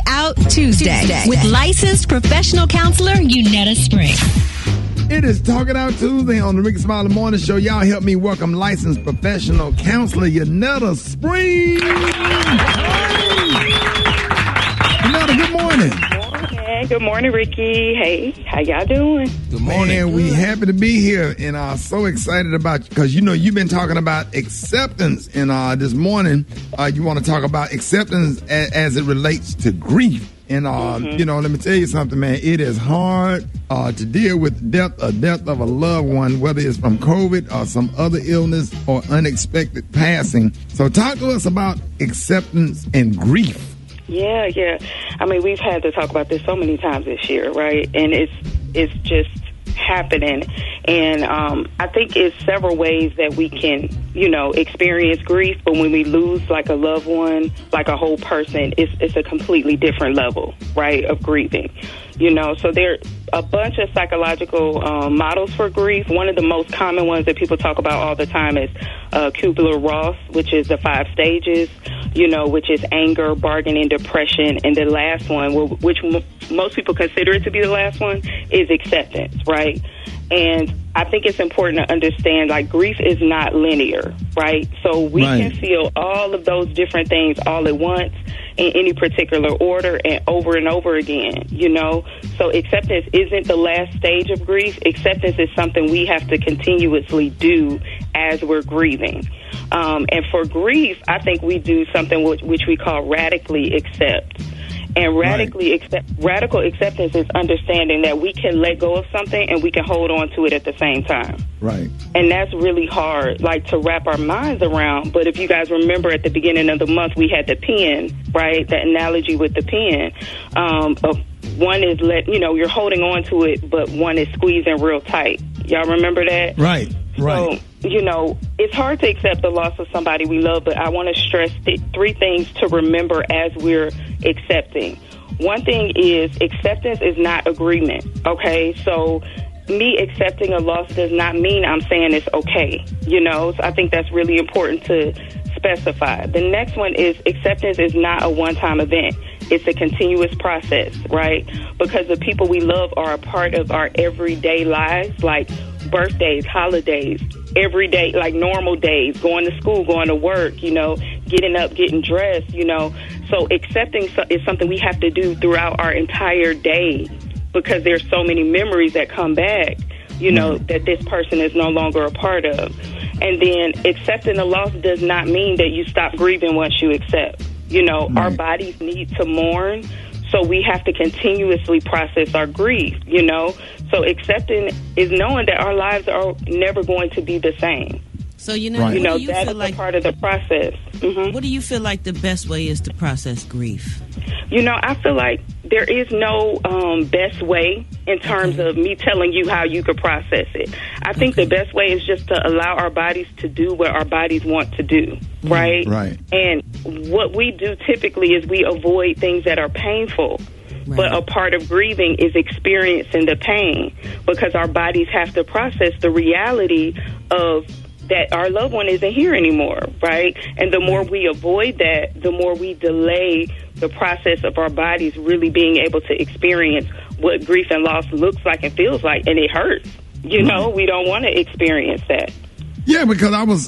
Out Tuesday with licensed professional counselor Yunetta Spring. It is Talking Out Tuesday on the Rickey Smiley Morning Show. Y'all help me welcome licensed professional counselor Yunetta Spring. Yunetta, good morning. Good morning, Rickey. Hey, how y'all doing? Good morning. Man, we happy to be here and so excited about you because, you know, you've been talking about acceptance and this morning you want to talk about acceptance as it relates to grief. And, you know, let me tell you something, man. It is hard to deal with death of a loved one, whether it's from COVID or some other illness or unexpected passing. So talk to us about acceptance and grief. Yeah. I mean, we've had to talk about this so many times this year, right? And it's just happening. And I think it's several ways that we can, you know, experience grief. But when we lose like a loved one, like a whole person, it's a completely different level, right, of grieving. You know, so there are a bunch of psychological models for grief. One of the most common ones that people talk about all the time is Kubler-Ross, which is the 5 stages, you know, which is anger, bargaining, depression. And the last one, which most people consider it to be the last one, is acceptance, right? And I think it's important to understand, like, grief is not linear, right? So we can feel all of those different things all at once in any particular order and over again, you know? So acceptance isn't the last stage of grief. Acceptance is something we have to continuously do as we're grieving. And for grief, I think we do something which we call radically accept. And radical acceptance is understanding that we can let go of something and we can hold on to it at the same time. Right. And that's really hard, like, to wrap our minds around. But if you guys remember at the beginning of the month, we had the pen, right? The analogy with the pen. One is you're holding on to it, but one is squeezing real tight. Y'all remember that? Right. So, you know, it's hard to accept the loss of somebody we love, but I want to stress 3 things to remember as we're accepting. One thing is acceptance is not agreement, okay? So me accepting a loss does not mean I'm saying it's okay, you know? So I think that's really important to specify. The next one is acceptance is not a one-time event. It's a continuous process, right? Because the people we love are a part of our everyday lives, like birthdays, holidays, every day, like normal days, going to school, going to work, you know, getting up, getting dressed, you know. So accepting is something we have to do throughout our entire day because there's so many memories that come back, you know, that this person is no longer a part of. And then accepting the loss does not mean that you stop grieving once you accept. You know, our bodies need to mourn, so we have to continuously process our grief, you know. So accepting is knowing that our lives are never going to be the same. So, you know, that is a part of the process. Mm-hmm. What do you feel like the best way is to process grief? You know, I feel like there is no best way in terms of me telling you how you could process it. I think the best way is just to allow our bodies to do what our bodies want to do, right? Right. And what we do typically is we avoid things that are painful. Right. But a part of grieving is experiencing the pain because our bodies have to process the reality of that our loved one isn't here anymore, right? And the more we avoid that, the more we delay the process of our bodies really being able to experience what grief and loss looks like and feels like, and it hurts. You know, we don't want to experience that. Yeah, because I was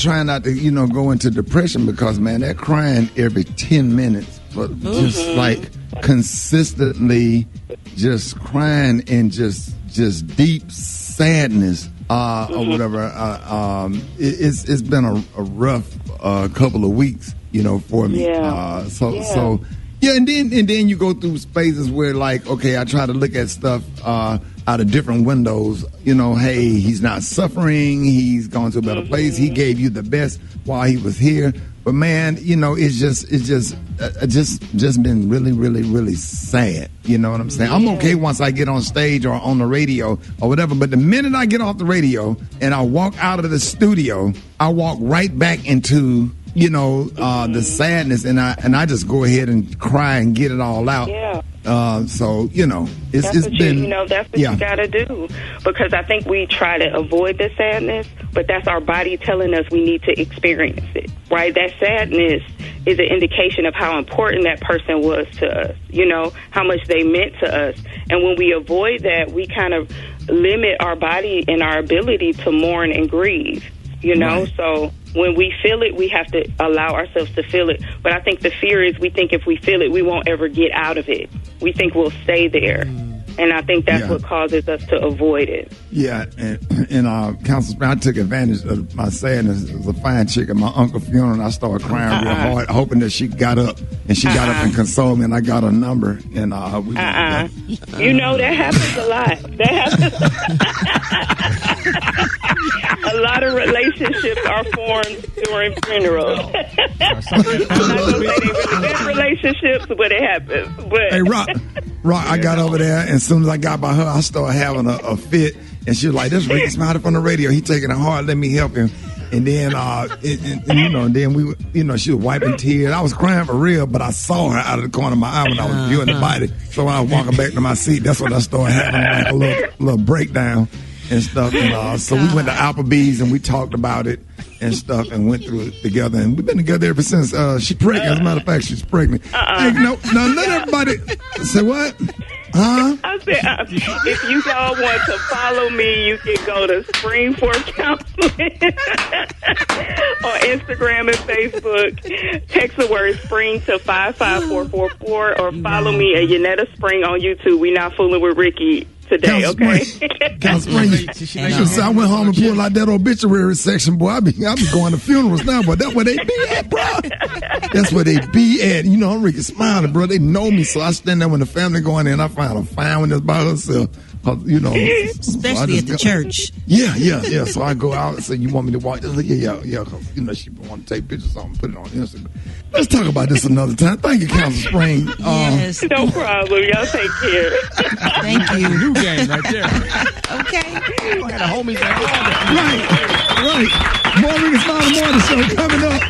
trying not to, you know, go into depression because, man, that crying every 10 minutes, but just like consistently just crying and just deep sadness. Or whatever. It's been a rough couple of weeks, you know, for me. So and then you go through spaces where, like, okay, I try to look at stuff out of different windows. You know, hey, he's not suffering. He's gone to a better place. He gave you the best while he was here. But man, you know, it's just been really, really, really sad. You know what I'm saying? I'm okay once I get on stage or on the radio or whatever. But the minute I get off the radio and I walk out of the studio, I walk right back into, you know, the sadness, and I just go ahead and cry and get it all out. Yeah. So, you know, it's been... that's what you got to do. Because I think we try to avoid the sadness, but that's our body telling us we need to experience it, right? That sadness is an indication of how important that person was to us, you know, how much they meant to us. And when we avoid that, we kind of limit our body and our ability to mourn and grieve, you know? Right. So when we feel it, we have to allow ourselves to feel it. But I think the fear is we think if we feel it, we won't ever get out of it. We think we'll stay there. And I think that's what causes us to avoid it. Yeah, and Council Spring, I took advantage of my sadness. It was a fine chick at my uncle's funeral, and I started crying real hard, hoping that she got up. And she got up and consoled me, and I got her number. And we You know, that happens a lot. That happens. A lot of relationships are formed during funerals. I'm not going to say they really good relationships, but it happens. But hey, Rock, I got over there, and as soon as I got by her, I started having a fit, and she was like, "This Rickey Smiley from the radio. He taking it hard. Let me help him." And then, then we, she was wiping tears. I was crying for real, but I saw her out of the corner of my eye when I was viewing the body. So when I was walking back to my seat, that's when I started having like a little breakdown and stuff. And so we went to Applebee's and we talked about it and stuff and went through it together. And we've been together ever since. She's pregnant. As a matter of fact, she's pregnant. Hey, no, let everybody say what? Huh? I said, if you all want to follow me, you can go to Springport Counseling on Instagram and Facebook. Text the word Spring to 55444 or follow me at Yunetta Spring on YouTube. We not fooling with Rickey today, okay? Council Spring. I went home and pulled out that obituary section, boy. I be going to funerals now, but that's where they be at, bro. That's where they be at. You know, I'm Rickey Smiley, bro. They know me, so I stand there when the family going in. I find a fine one that's by herself. You know, especially at the church. Yeah. So I go out and say, "You want me to walk?" Like, yeah. Cause, she want to take pictures of them, put it on Instagram. Let's talk about this another time. Thank you, Council Spring. Yes, no problem. Y'all take care. Thank you. New game right there. Okay. You had a homies like right. More Rickey Smiley Morning Show coming up.